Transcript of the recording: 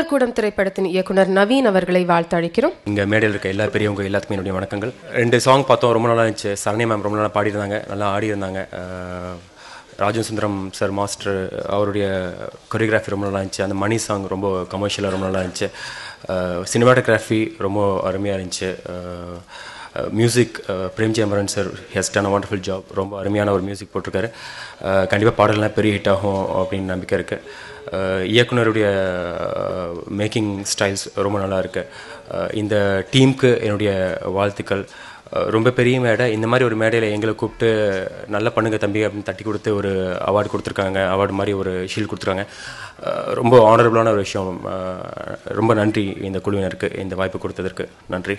மூலக்கூடம் திரைப்படத்தின் இயக்குனர் நவீன் அவர்களை வாழ்த்தழைக்கிறோம். இங்கே மேடையில் இருக்க எல்லா பெரியவங்க எல்லாத்துக்குமே என்னுடைய வணக்கங்கள். 2 சாங் பார்த்தோம், ரொம்ப நல்லா இருந்துச்சு. சரண்யா மேம் ரொம்ப நல்லா பாடியிருந்தாங்க, நல்லா ஆடியிருந்தாங்க. ராஜன் சுந்தரம் சார் மாஸ்டர் அவருடைய கொரியோகிராஃபி ரொம்ப நல்லா இருந்துச்சு. அந்த மணி சாங் ரொம்ப கமர்ஷியலாக ரொம்ப நல்லா இருந்துச்சு. சினிமாட்டோகிராஃபி ரொம்ப அருமையாக இருந்துச்சு. Music Premji Amaran sir has done a wonderful job. ரொம்ப அருமையான ஒரு மியூசிக் போட்டிருக்காரு. கண்டிப்பாக பாடலாம் பெரிய ஹிட் ஆகும் அப்படின்னு நம்பிக்கை இருக்குது. இயக்குனருடைய மேக்கிங் ஸ்டைல்ஸ் ரொம்ப நல்லா இருக்குது. இந்த டீமுக்கு என்னுடைய வாழ்த்துக்கள். ரொம்ப பெரிய மேடை, இந்த மாதிரி ஒரு மேடையில் எங்களை கூப்பிட்டு நல்லா பண்ணுங்க தம்பி அப்படின்னு தட்டி கொடுத்து ஒரு அவார்டு கொடுத்துருக்காங்க. அவார்டு மாதிரி ஒரு ஷீல்டு கொடுத்துருக்காங்க. ரொம்ப ஆனரபுளான ஒரு விஷயம். ரொம்ப நன்றி இந்த குழுவினருக்கு இந்த வாய்ப்பு கொடுத்ததற்கு. நன்றி.